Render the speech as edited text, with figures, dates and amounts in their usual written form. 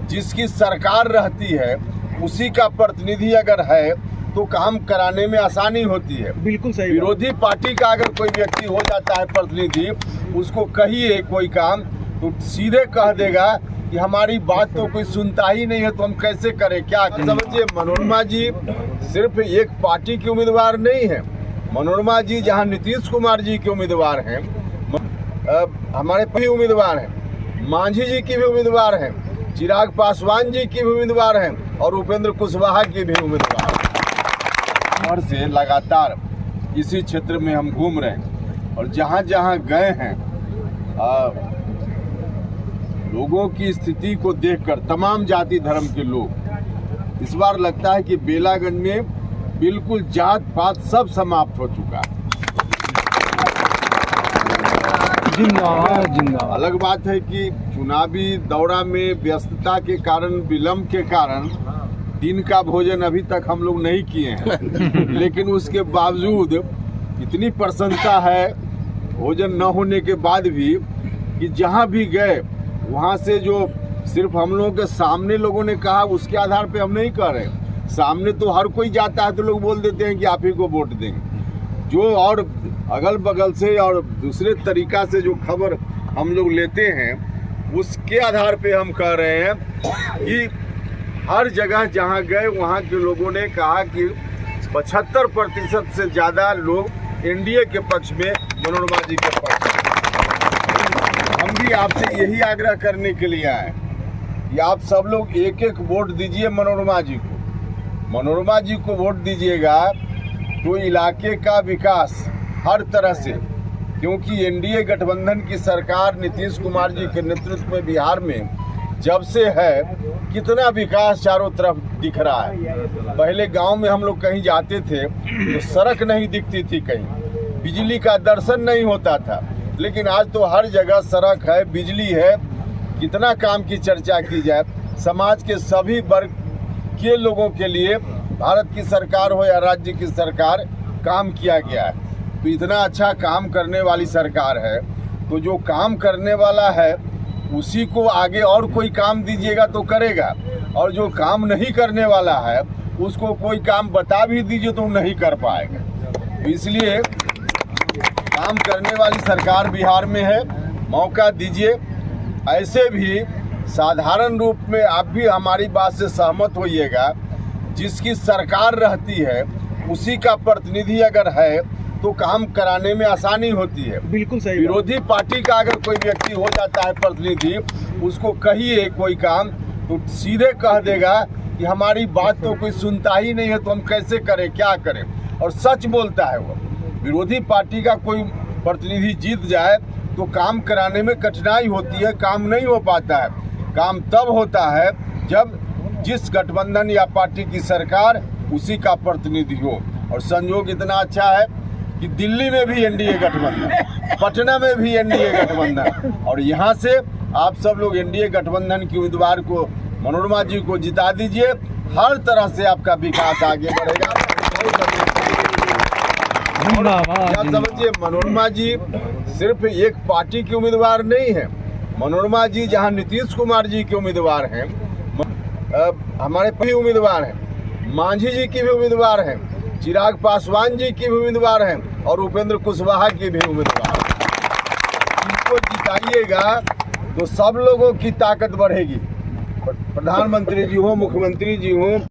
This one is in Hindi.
जिसकी सरकार रहती है उसी का प्रतिनिधि अगर है तो काम कराने में आसानी होती है। बिल्कुल सही। विरोधी पार्टी का अगर कोई व्यक्ति हो जाता है प्रतिनिधि, उसको कहिए कोई काम तो सीधे कह देगा कि हमारी बात तो कोई सुनता ही नहीं है, तो हम कैसे करें, क्या समझिए। मनोरमा जी सिर्फ एक पार्टी के उम्मीदवार नहीं है। मनोरमा जी जहां नीतीश कुमार जी के उम्मीदवार हैं, हमारे भी उम्मीदवार हैं, मांझी जी की भी उम्मीदवार हैं, चिराग पासवान जी की भी उम्मीदवार हैं और उपेंद्र कुशवाहा की भी उम्मीदवार हैं। और से लगातार इसी क्षेत्र में हम घूम रहे हैं और जहां जहां गए हैं लोगों की स्थिति को देखकर तमाम जाति धर्म के लोग, इस बार लगता है कि बेलागंज में बिल्कुल जात पात सब समाप्त हो चुका है। जिंदाबाद जिंदाबाद। अलग बात है कि चुनावी दौरा में व्यस्तता के कारण, विलंब के कारण दिन का भोजन अभी तक हम लोग नहीं किए हैं लेकिन उसके बावजूद इतनी प्रसन्नता है भोजन न होने के बाद भी कि जहां भी गए वहां से जो सिर्फ हम लोगों के सामने लोगों ने कहा उसके आधार पे हम नहीं कह रहे। सामने तो हर कोई जाता है तो लोग बोल देते हैं कि आप ही को वोट देंगे। जो और अगल बगल से और दूसरे तरीका से जो खबर हम लोग लेते हैं उसके आधार पे हम कह रहे हैं कि हर जगह जहां गए वहां के लोगों ने कहा कि 75% से ज़्यादा लोग एनडीए के पक्ष में, मनोरमा जी के पक्ष में। हम भी आपसे यही आग्रह करने के लिए आए कि आप सब लोग एक एक वोट दीजिए मनोरमा जी को। मनोरमा जी को वोट दीजिएगा तो इलाके का विकास हर तरह से, क्योंकि एनडीए गठबंधन की सरकार नीतीश कुमार जी के नेतृत्व में बिहार में जब से है, कितना विकास चारों तरफ दिख रहा है। पहले गांव में हम लोग कहीं जाते थे तो सड़क नहीं दिखती थी, कहीं बिजली का दर्शन नहीं होता था, लेकिन आज तो हर जगह सड़क है, बिजली है। कितना काम की चर्चा की जाए, समाज के सभी वर्ग के लोगों के लिए भारत की सरकार हो या राज्य की सरकार काम किया गया है। तो इतना अच्छा काम करने वाली सरकार है, तो जो काम करने वाला है उसी को आगे और कोई काम दीजिएगा तो करेगा, और जो काम नहीं करने वाला है उसको कोई काम बता भी दीजिए तो नहीं कर पाएगा। तो इसलिए काम करने वाली सरकार बिहार में है, मौका दीजिए। ऐसे भी साधारण रूप में आप भी हमारी बात से सहमत होइएगा, जिसकी सरकार रहती है उसी का प्रतिनिधि अगर है तो काम कराने में आसानी होती है। बिल्कुल सही। विरोधी पार्टी का अगर कोई व्यक्ति हो जाता है प्रतिनिधि, उसको कहिए कोई काम तो सीधे कह देगा कि हमारी बात तो कोई सुनता ही नहीं है, तो हम कैसे करें, क्या करें। और सच बोलता है वो। विरोधी पार्टी का कोई प्रतिनिधि जीत जाए तो काम कराने में कठिनाई होती है, काम नहीं हो पाता है। काम तब होता है जब जिस गठबंधन या पार्टी की सरकार उसी का प्रतिनिधि हो। और संयोग इतना अच्छा है कि दिल्ली में भी एनडीए गठबंधन, पटना में भी एनडीए गठबंधन, और यहाँ से आप सब लोग एनडीए गठबंधन की उम्मीदवार को, मनोरमा जी को जिता दीजिए। हर तरह से आपका विकास आगे बढ़ेगा। क्या समझिए, मनोरमा जी सिर्फ एक पार्टी की उम्मीदवार नहीं है। मनोरमा जी जहां नीतीश कुमार जी के उम्मीदवार हैं, हमारे भी उम्मीदवार हैं, मांझी जी की भी उम्मीदवार हैं, चिराग पासवान जी की भी उम्मीदवार हैं और उपेंद्र कुशवाहा की भी उम्मीदवार हैं। इनको जिताइएगा तो सब लोगों की ताकत बढ़ेगी। प्रधानमंत्री जी हो, मुख्यमंत्री जी हो,